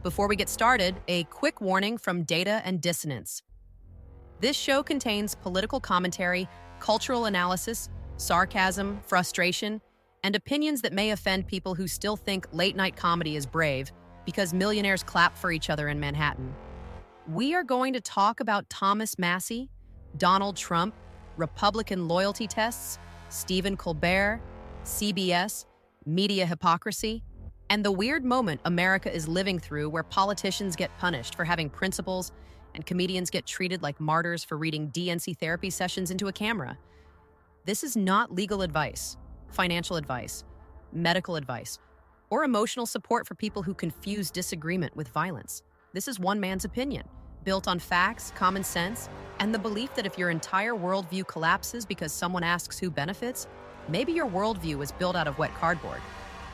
Before we get started, a quick warning from Data and Dissonance. This show contains political commentary, cultural analysis, sarcasm, frustration, and opinions that may offend people who still think late-night comedy is brave because millionaires clap for each other in Manhattan. We are going to talk about Thomas Massie, Donald Trump, Republican loyalty tests, Stephen Colbert, CBS, media hypocrisy, and the weird moment America is living through where politicians get punished for having principles and comedians get treated like martyrs for reading DNC therapy sessions into a camera. This is not legal advice, financial advice, medical advice, or emotional support for people who confuse disagreement with violence. This is one man's opinion, built on facts, common sense, and the belief that if your entire worldview collapses because someone asks who benefits, maybe your worldview is built out of wet cardboard.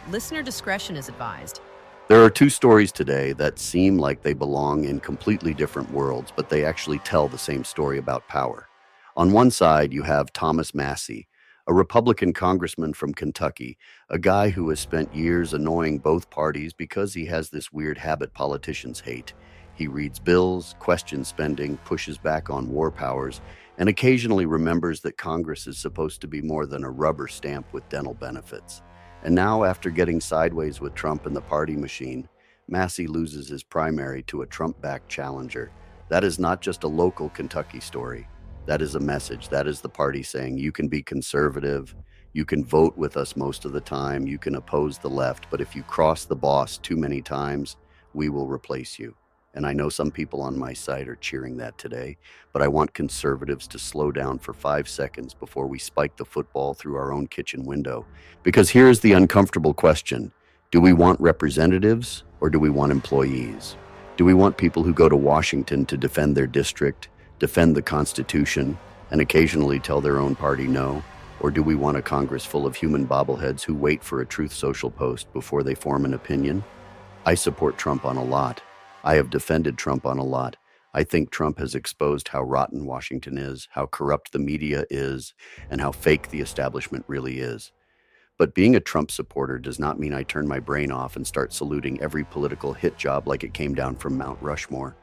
Listener discretion is advised. There are two stories today that seem like they belong in completely different worlds, but they actually tell the same story about power. On one side, you have Thomas Massie, a Republican congressman from Kentucky, a guy who has spent years annoying both parties because he has this weird habit politicians hate. He reads bills, questions spending, pushes back on war powers, and occasionally remembers that Congress is supposed to be more than a rubber stamp with dental benefits. And now, after getting sideways with Trump and the party machine, Massie loses his primary to a Trump-backed challenger. That is not just a local Kentucky story. That is a message. That is the party saying you can be conservative, you can vote with us most of the time, you can oppose the left, but if you cross the boss too many times, we will replace you. And I know some people on my side are cheering that today, but I want conservatives to slow down for 5 seconds before we spike the football through our own kitchen window. Because here's the uncomfortable question. Do we want representatives or do we want employees? Do we want people who go to Washington to defend their district, defend the Constitution, and occasionally tell their own party no? Or do we want a Congress full of human bobbleheads who wait for a Truth Social post before they form an opinion? I support Trump on a lot. I have defended Trump on a lot. I think Trump has exposed how rotten Washington is, how corrupt the media is, and how fake the establishment really is. But being a Trump supporter does not mean I turn my brain off and start saluting every political hit job like it came down from Mount Rushmore.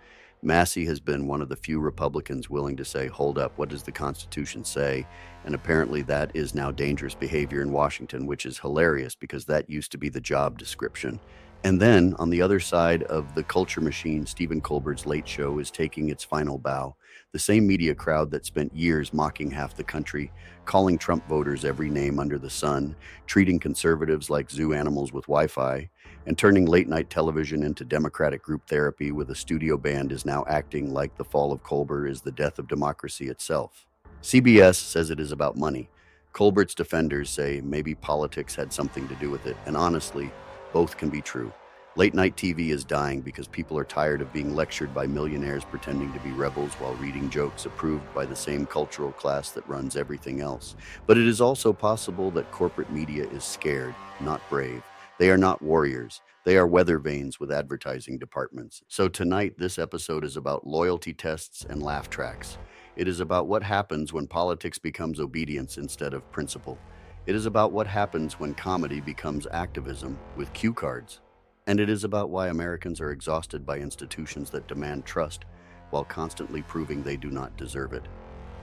Massie has been one of the few Republicans willing to say, hold up, what does the Constitution say? And apparently that is now dangerous behavior in Washington, which is hilarious because that used to be the job description. And then, on the other side of the culture machine, Stephen Colbert's Late Show is taking its final bow. The same media crowd that spent years mocking half the country, calling Trump voters every name under the sun, treating conservatives like zoo animals with Wi-Fi, and turning late-night television into Democratic group therapy with a studio band is now acting like the fall of Colbert is the death of democracy itself. CBS says it is about money. Colbert's defenders say maybe politics had something to do with it, and honestly, both can be true. Late-night TV is dying because people are tired of being lectured by millionaires pretending to be rebels while reading jokes approved by the same cultural class that runs everything else. But it is also possible that corporate media is scared, not brave. They are not warriors. They are weather vanes with advertising departments. So tonight, this episode is about loyalty tests and laugh tracks. It is about what happens when politics becomes obedience instead of principle. It is about what happens when comedy becomes activism with cue cards. And it is about why Americans are exhausted by institutions that demand trust while constantly proving they do not deserve it.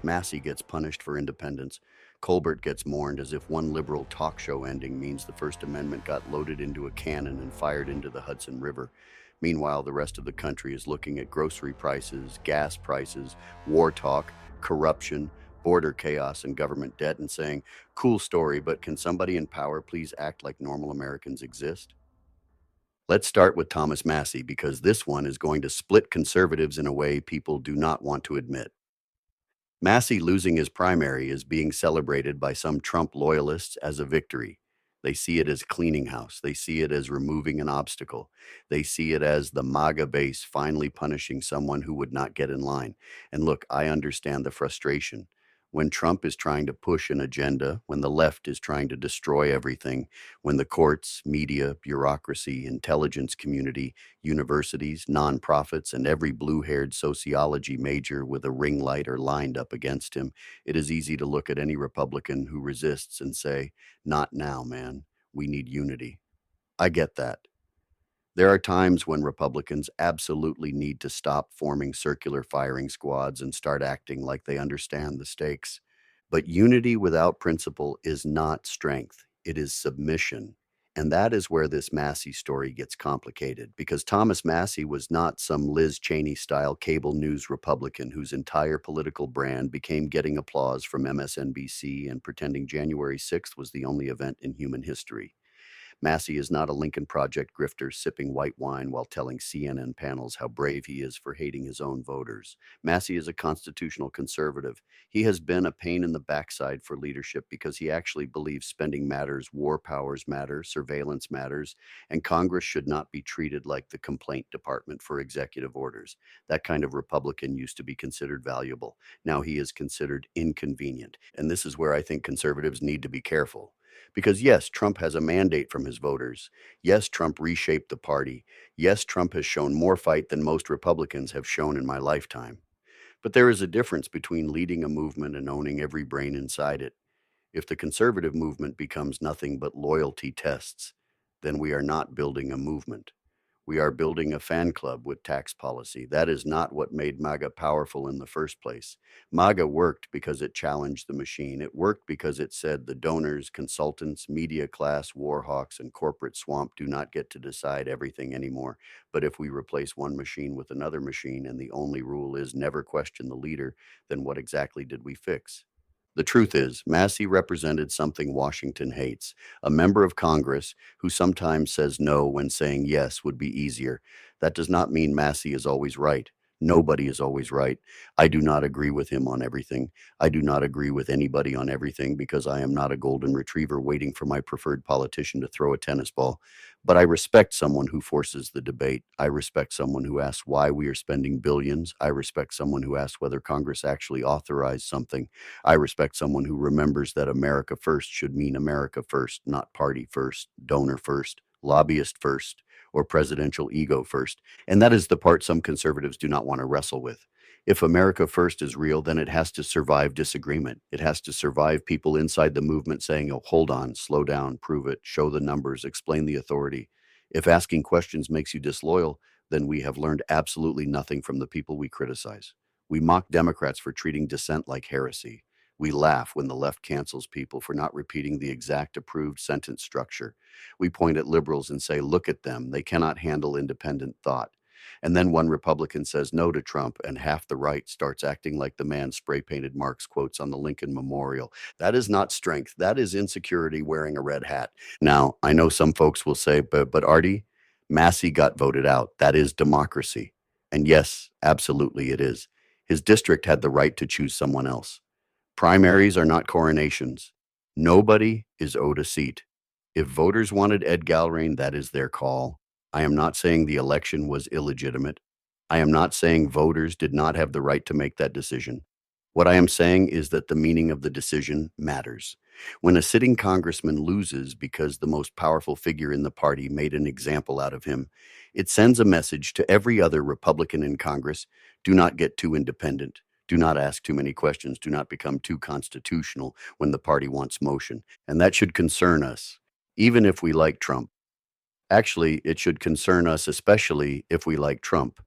Massie gets punished for independence. Colbert gets mourned as if one liberal talk show ending means the First Amendment got loaded into a cannon and fired into the Hudson River. Meanwhile, the rest of the country is looking at grocery prices, gas prices, war talk, corruption, border chaos, and government debt and saying, cool story, but can somebody in power please act like normal Americans exist? Let's start with Thomas Massie because this one is going to split conservatives in a way people do not want to admit. Massie losing his primary is being celebrated by some Trump loyalists as a victory. They see it as cleaning house. They see it as removing an obstacle. They see it as the MAGA base finally punishing someone who would not get in line. And look, I understand the frustration. When Trump is trying to push an agenda, when the left is trying to destroy everything, when the courts, media, bureaucracy, intelligence community, universities, nonprofits, and every blue-haired sociology major with a ring light are lined up against him, it is easy to look at any Republican who resists and say, not now, man. We need unity. I get that. There are times when Republicans absolutely need to stop forming circular firing squads and start acting like they understand the stakes. But unity without principle is not strength, it is submission. And that is where this Massie story gets complicated, because Thomas Massie was not some Liz Cheney style cable news Republican whose entire political brand became getting applause from MSNBC and pretending January 6th was the only event in human history. Massie is not a Lincoln Project grifter sipping white wine while telling CNN panels how brave he is for hating his own voters. Massie is a constitutional conservative. He has been a pain in the backside for leadership because he actually believes spending matters, war powers matter, surveillance matters, and Congress should not be treated like the complaint department for executive orders. That kind of Republican used to be considered valuable. Now he is considered inconvenient. And this is where I think conservatives need to be careful. Because yes, Trump has a mandate from his voters. Yes, Trump reshaped the party. Yes, Trump has shown more fight than most Republicans have shown in my lifetime. But there is a difference between leading a movement and owning every brain inside it. If the conservative movement becomes nothing but loyalty tests, then we are not building a movement. We are building a fan club with tax policy. That is not what made MAGA powerful in the first place. MAGA worked because it challenged the machine. It worked because it said the donors, consultants, media class, war hawks, and corporate swamp do not get to decide everything anymore. But if we replace one machine with another machine and the only rule is never question the leader, then what exactly did we fix? The truth is, Massie represented something Washington hates, a member of Congress who sometimes says no when saying yes would be easier. That does not mean Massie is always right. Nobody is always right. I do not agree with him on everything. I do not agree with anybody on everything because I am not a golden retriever waiting for my preferred politician to throw a tennis ball. But I respect someone who forces the debate. I respect someone who asks why we are spending billions. I respect someone who asks whether Congress actually authorized something. I respect someone who remembers that America first should mean America first, not party first, donor first, lobbyist first, or presidential ego first. And that is the part some conservatives do not want to wrestle with. If America first is real, then it has to survive disagreement. It has to survive people inside the movement saying, oh, hold on, slow down, prove it, show the numbers, explain the authority. If asking questions makes you disloyal, then we have learned absolutely nothing from the people we criticize. We mock Democrats for treating dissent like heresy. We laugh when the left cancels people for not repeating the exact approved sentence structure. We point at liberals and say, look at them, they cannot handle independent thought. And then one Republican says no to Trump, and half the right starts acting like the man spray painted Marx quotes on the Lincoln Memorial. That is not strength. That is insecurity wearing a red hat. Now, I know some folks will say, but Artie, Massie got voted out. That is democracy. And yes, absolutely it is. His district had the right to choose someone else. Primaries are not coronations. Nobody is owed a seat. If voters wanted Ed Galrain, that is their call. I am not saying the election was illegitimate. I am not saying voters did not have the right to make that decision. What I am saying is that the meaning of the decision matters. When a sitting congressman loses because the most powerful figure in the party made an example out of him, it sends a message to every other Republican in Congress: do not get too independent. Do not ask too many questions. Do not become too constitutional when the party wants motion. And that should concern us, even if we like Trump. Actually, it should concern us, especially if we like Trump,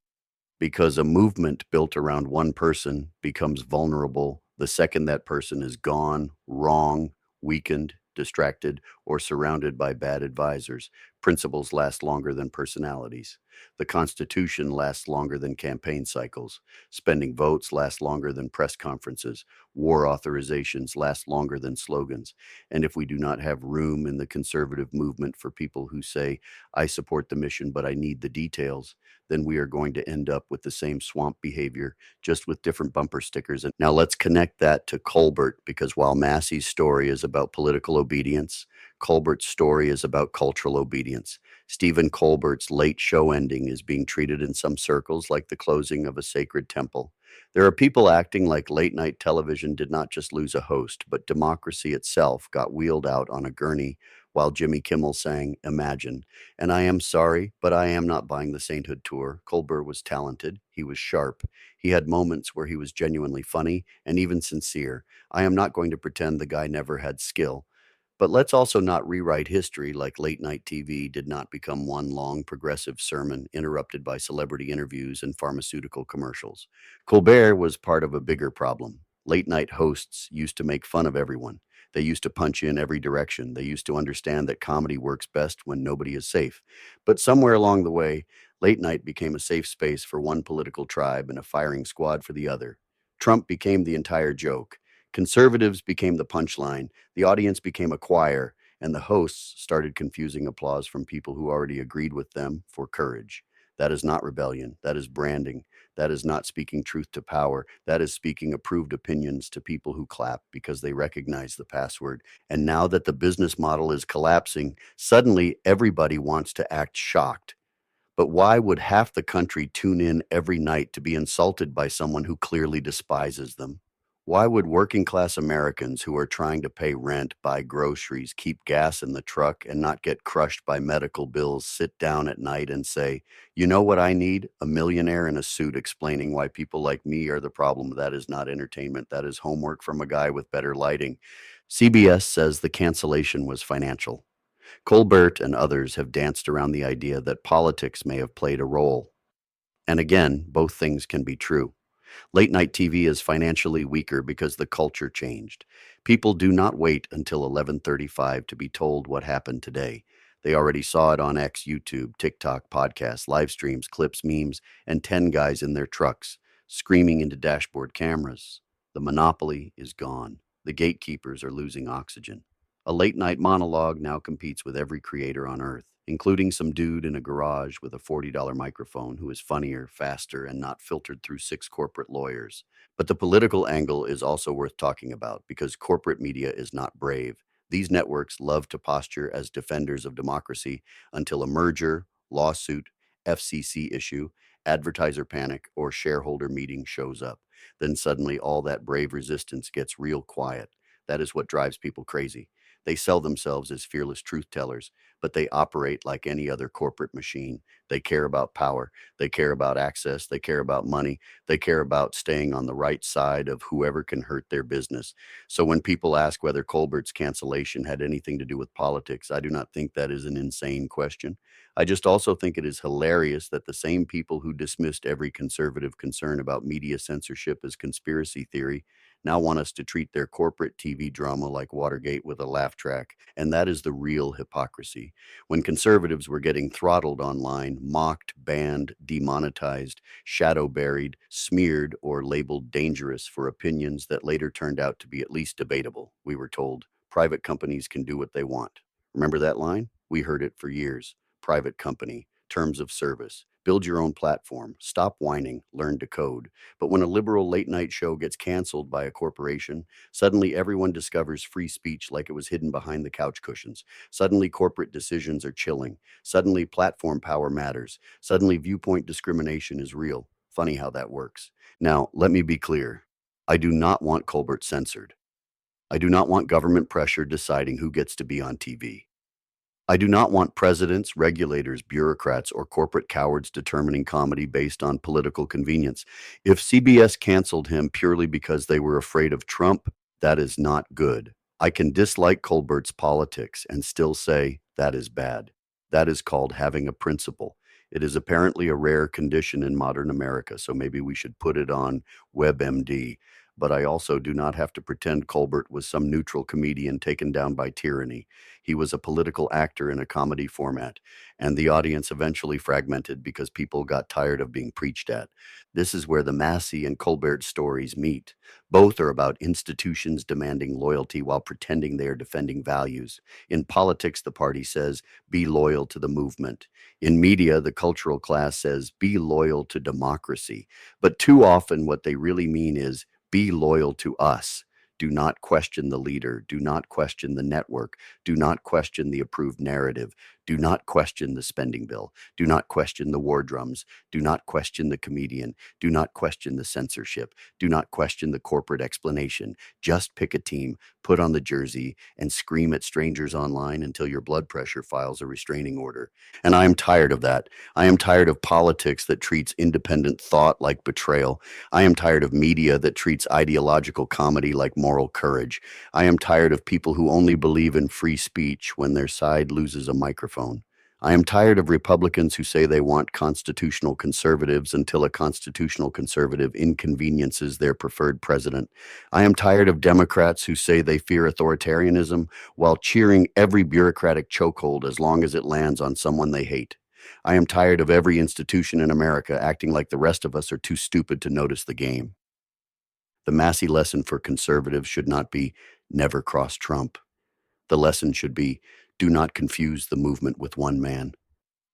because a movement built around one person becomes vulnerable the second that person is gone, wrong, weakened, distracted, or surrounded by bad advisors. Principles last longer than personalities. The Constitution lasts longer than campaign cycles. Spending votes lasts longer than press conferences. War authorizations last longer than slogans. And if we do not have room in the conservative movement for people who say, I support the mission, but I need the details, then we are going to end up with the same swamp behavior, just with different bumper stickers. And now let's connect that to Colbert, because while Massey's story is about political obedience, Colbert's story is about cultural obedience. Stephen Colbert's late show ending is being treated in some circles like the closing of a sacred temple. There are people acting like late night television did not just lose a host, but democracy itself got wheeled out on a gurney while Jimmy Kimmel sang Imagine. And I am sorry, but I am not buying the sainthood tour. Colbert was talented. He was sharp. He had moments where he was genuinely funny and even sincere. I am not going to pretend the guy never had skill. But let's also not rewrite history like late night TV did not become one long progressive sermon interrupted by celebrity interviews and pharmaceutical commercials. Colbert was part of a bigger problem. Late night hosts used to make fun of everyone. They used to punch in every direction. They used to understand that comedy works best when nobody is safe. But somewhere along the way, late night became a safe space for one political tribe and a firing squad for the other. Trump became the entire joke. Conservatives became the punchline, the audience became a choir, and the hosts started confusing applause from people who already agreed with them for courage. That is not rebellion. That is branding. That is not speaking truth to power. That is speaking approved opinions to people who clap because they recognize the password. And now that the business model is collapsing, suddenly everybody wants to act shocked. But why would half the country tune in every night to be insulted by someone who clearly despises them? Why would working class Americans who are trying to pay rent, buy groceries, keep gas in the truck, and not get crushed by medical bills sit down at night and say, you know what I need? A millionaire in a suit explaining why people like me are the problem. That is not entertainment. That is homework from a guy with better lighting. CBS says the cancellation was financial. Colbert and others have danced around the idea that politics may have played a role. And again, both things can be true. Late night TV is financially weaker because the culture changed. People do not wait until 11:35 to be told what happened today. They already saw it on X, YouTube, TikTok, podcasts, live streams, clips, memes, and 10 guys in their trucks screaming into dashboard cameras. The monopoly is gone. The gatekeepers are losing oxygen. A late night monologue now competes with every creator on earth, including some dude in a garage with a $40 microphone who is funnier, faster, and not filtered through 6 corporate lawyers. But the political angle is also worth talking about because corporate media is not brave. These networks love to posture as defenders of democracy until a merger, lawsuit, FCC issue, advertiser panic, or shareholder meeting shows up. Then suddenly all that brave resistance gets real quiet. That is what drives people crazy. They sell themselves as fearless truth tellers, but they operate like any other corporate machine. They care about power. They care about access. They care about money. They care about staying on the right side of whoever can hurt their business. So when people ask whether Colbert's cancellation had anything to do with politics, I do not think that is an insane question. I just also think it is hilarious that the same people who dismissed every conservative concern about media censorship as conspiracy theory now want us to treat their corporate TV drama like Watergate with a laugh track. And that is the real hypocrisy. When conservatives were getting throttled online, mocked, banned, demonetized, shadow buried, smeared, or labeled dangerous for opinions that later turned out to be at least debatable, we were told private companies can do what they want. Remember that line? We heard it for years. Private company, terms of service. Build your own platform. Stop whining. Learn to code. But when a liberal late night show gets canceled by a corporation, suddenly everyone discovers free speech like it was hidden behind the couch cushions. Suddenly corporate decisions are chilling. Suddenly platform power matters. Suddenly viewpoint discrimination is real. Funny how that works. Now, let me be clear. I do not want Colbert censored. I do not want government pressure deciding who gets to be on TV. I do not want presidents, regulators, bureaucrats, or corporate cowards determining comedy based on political convenience. If CBS canceled him purely because they were afraid of Trump, that is not good. I can dislike Colbert's politics and still say that is bad. That is called having a principle. It is apparently a rare condition in modern America, so maybe we should put it on WebMD. But I also do not have to pretend Colbert was some neutral comedian taken down by tyranny. He was a political actor in a comedy format, and the audience eventually fragmented because people got tired of being preached at. This is where the Massie and Colbert stories meet. Both are about institutions demanding loyalty while pretending they are defending values. In politics, the party says, be loyal to the movement. In media, the cultural class says, be loyal to democracy. But too often, what they really mean is, be loyal to us. Do not question the leader. Do not question the network. Do not question the approved narrative. Do not question the spending bill. Do not question the war drums. Do not question the comedian. Do not question the censorship. Do not question the corporate explanation. Just pick a team, put on the jersey, and scream at strangers online until your blood pressure files a restraining order. And I am tired of that. I am tired of politics that treats independent thought like betrayal. I am tired of media that treats ideological comedy like moral courage. I am tired of people who only believe in free speech when their side loses a microphone. I am tired of Republicans who say they want constitutional conservatives until a constitutional conservative inconveniences their preferred president. I am tired of Democrats who say they fear authoritarianism while cheering every bureaucratic chokehold as long as it lands on someone they hate. I am tired of every institution in America acting like the rest of us are too stupid to notice the game. The Massie lesson for conservatives should not be never cross Trump. The lesson should be do not confuse the movement with one man.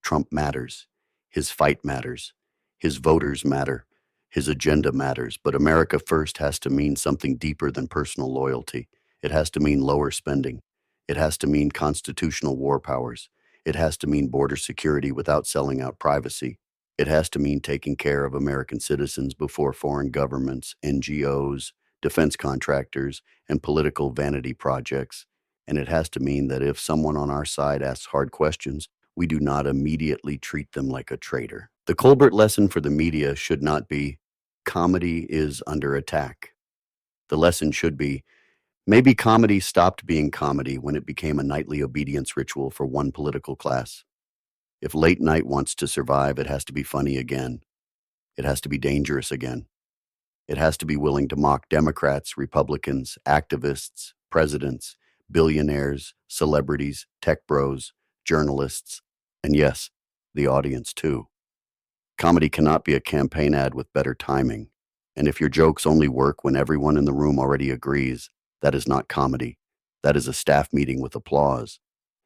Trump matters. His fight matters. His voters matter. His agenda matters. But America first has to mean something deeper than personal loyalty. It has to mean lower spending. It has to mean constitutional war powers. It has to mean border security without selling out privacy. It has to mean taking care of American citizens before foreign governments, NGOs, defense contractors, and political vanity projects. And it has to mean that if someone on our side asks hard questions, we do not immediately treat them like a traitor. The Colbert lesson for the media should not be, comedy is under attack. The lesson should be, maybe comedy stopped being comedy when it became a nightly obedience ritual for one political class. If late night wants to survive, it has to be funny again. It has to be dangerous again. It has to be willing to mock Democrats, Republicans, activists, presidents, billionaires, celebrities, tech bros, journalists, and yes, the audience too. Comedy cannot be a campaign ad with better timing. And if your jokes only work when everyone in the room already agrees, that is not comedy. That is a staff meeting with applause.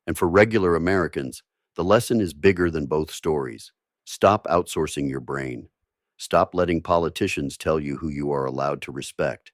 And for regular Americans, the lesson is bigger than both stories. Stop outsourcing your brain. Stop letting politicians tell you who you are allowed to respect.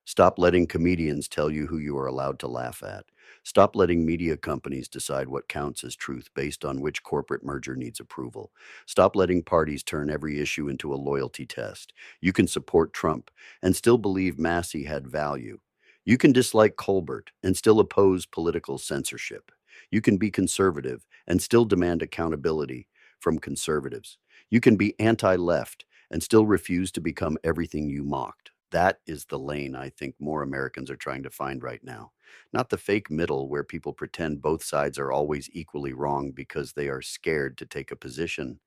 Stop letting comedians tell you who you are allowed to laugh at. Stop letting media companies decide what counts as truth based on which corporate merger needs approval. Stop letting parties turn every issue into a loyalty test. You can support Trump and still believe Massie had value. You can dislike Colbert and still oppose political censorship. You can be conservative and still demand accountability from conservatives. You can be anti-left and still refuse to become everything you mocked. That is the lane I think more Americans are trying to find right now. Not the fake middle where people pretend both sides are always equally wrong because they are scared to take a position.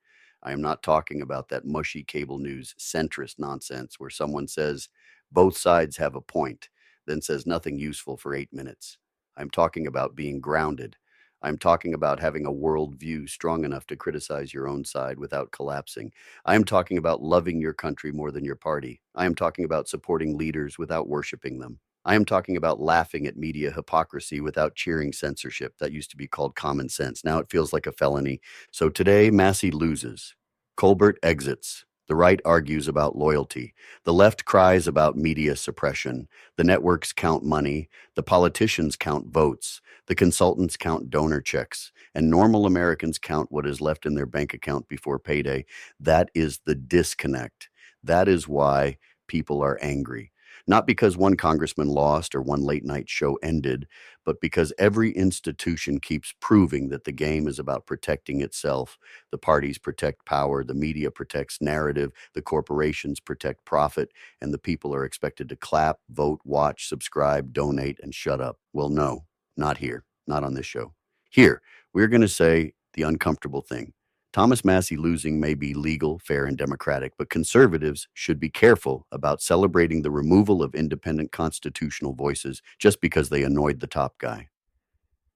I am not talking about that mushy cable news centrist nonsense where someone says both sides have a point, then says nothing useful for 8 minutes. I'm talking about being grounded. I'm talking about having a worldview strong enough to criticize your own side without collapsing. I am talking about loving your country more than your party. I am talking about supporting leaders without worshiping them. I am talking about laughing at media hypocrisy without cheering censorship. That used to be called common sense. Now it feels like a felony. So today, Massie loses. Colbert exits. The right argues about loyalty. The left cries about media suppression. The networks count money. The politicians count votes. The consultants count donor checks. And normal Americans count what is left in their bank account before payday. That is the disconnect. That is why people are angry. Not because one congressman lost or one late night show ended, but because every institution keeps proving that the game is about protecting itself. The parties protect power, the media protects narrative, the corporations protect profit, and the people are expected to clap, vote, watch, subscribe, donate, and shut up. Well, no, not here, not on this show. Here, we're going to say the uncomfortable thing. Thomas Massie losing may be legal, fair, and democratic, but conservatives should be careful about celebrating the removal of independent constitutional voices just because they annoyed the top guy.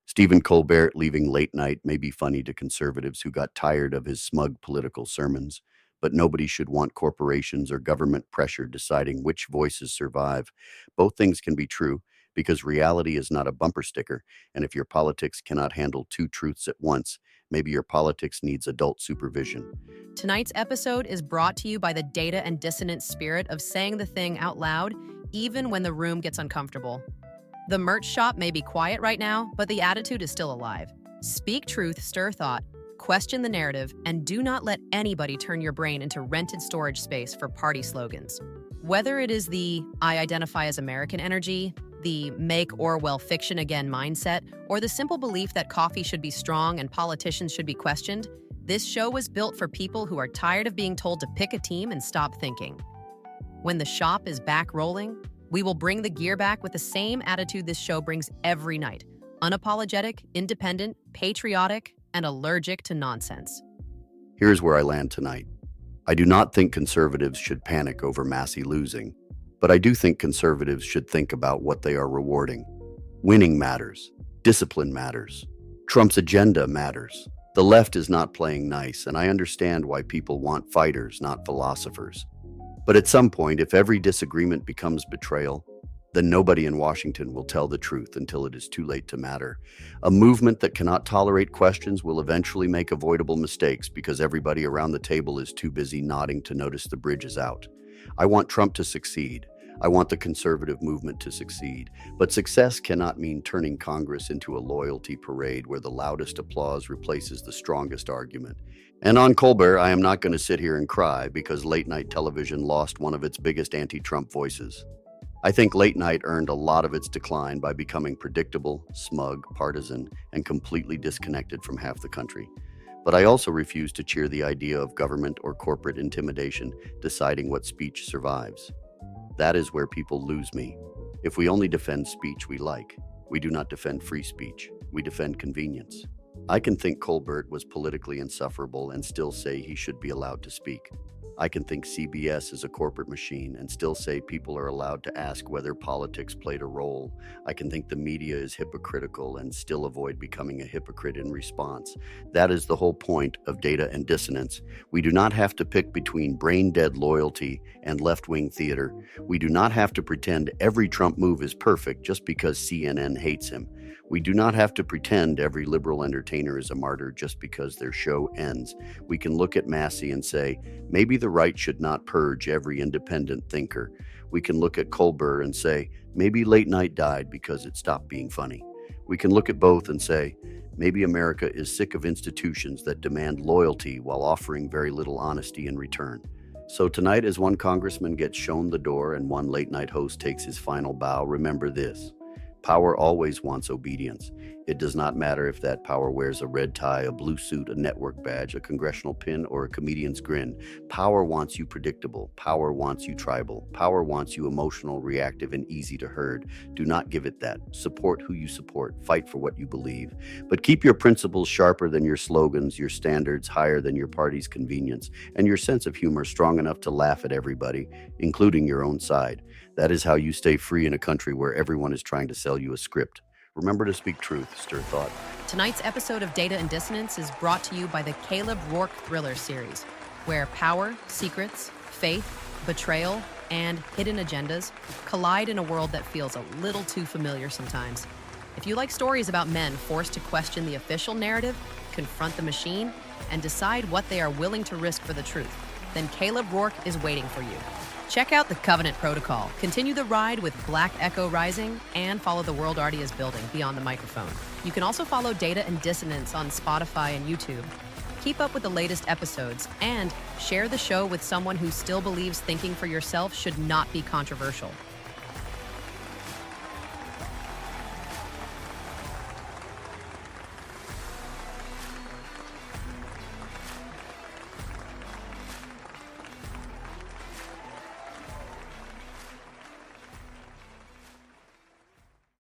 Stephen Colbert leaving late night may be funny to conservatives who got tired of his smug political sermons, but nobody should want corporations or government pressure deciding which voices survive. Both things can be true because reality is not a bumper sticker, and if your politics cannot handle two truths at once, maybe your politics needs adult supervision. Tonight's episode is brought to you by the Data and Dissonance spirit of saying the thing out loud, even when the room gets uncomfortable. The merch shop may be quiet right now, but the attitude is still alive. Speak truth, stir thought, question the narrative, and do not let anybody turn your brain into rented storage space for party slogans. Whether it is the "I identify as American" energy, the "make Orwell fiction again" mindset, or the simple belief that coffee should be strong and politicians should be questioned, this show was built for people who are tired of being told to pick a team and stop thinking. When the shop is back rolling, we will bring the gear back with the same attitude this show brings every night: unapologetic, independent, patriotic, and allergic to nonsense. Here's where I land tonight. I do not think conservatives should panic over Massie losing, but I do think conservatives should think about what they are rewarding. Winning matters. Discipline matters. Trump's agenda matters. The left is not playing nice, and I understand why people want fighters, not philosophers. But at some point, if every disagreement becomes betrayal, then nobody in Washington will tell the truth until it is too late to matter. A movement that cannot tolerate questions will eventually make avoidable mistakes because everybody around the table is too busy nodding to notice the bridge is out. I want Trump to succeed. I want the conservative movement to succeed. But success cannot mean turning Congress into a loyalty parade where the loudest applause replaces the strongest argument. And on Colbert, I am not going to sit here and cry because late-night television lost one of its biggest anti-Trump voices. I think late night earned a lot of its decline by becoming predictable, smug, partisan, and completely disconnected from half the country. But I also refuse to cheer the idea of government or corporate intimidation deciding what speech survives. That is where people lose me. If we only defend speech we like, we do not defend free speech. We defend convenience. I can think Colbert was politically insufferable and still say he should be allowed to speak. I can think CBS is a corporate machine and still say people are allowed to ask whether politics played a role. I can think the media is hypocritical and still avoid becoming a hypocrite in response. That is the whole point of Data and Dissonance. We do not have to pick between brain-dead loyalty and left-wing theater. We do not have to pretend every Trump move is perfect just because CNN hates him. We do not have to pretend every liberal entertainer is a martyr just because their show ends. We can look at Massie and say, maybe the right should not purge every independent thinker. We can look at Colbert and say, maybe late night died because it stopped being funny. We can look at both and say, maybe America is sick of institutions that demand loyalty while offering very little honesty in return. So tonight, as one congressman gets shown the door and one late night host takes his final bow, remember this. Power always wants obedience. It does not matter if that power wears a red tie, a blue suit, a network badge, a congressional pin, or a comedian's grin. Power wants you predictable. Power wants you tribal. Power wants you emotional, reactive, and easy to herd. Do not give it that. Support who you support. Fight for what you believe. But keep your principles sharper than your slogans, your standards higher than your party's convenience, and your sense of humor strong enough to laugh at everybody, including your own side. That is how you stay free in a country where everyone is trying to sell you a script. Remember to speak truth, stir thought. Tonight's episode of Data and Dissonance is brought to you by the Caleb Rourke Thriller series, where power, secrets, faith, betrayal, and hidden agendas collide in a world that feels a little too familiar sometimes. If you like stories about men forced to question the official narrative, confront the machine, and decide what they are willing to risk for the truth, then Caleb Rourke is waiting for you. Check out the Covenant Protocol, continue the ride with Black Echo Rising, and follow the world Artie is building beyond the microphone. You can also follow Data and Dissonance on Spotify and YouTube. Keep up with the latest episodes and share the show with someone who still believes thinking for yourself should not be controversial.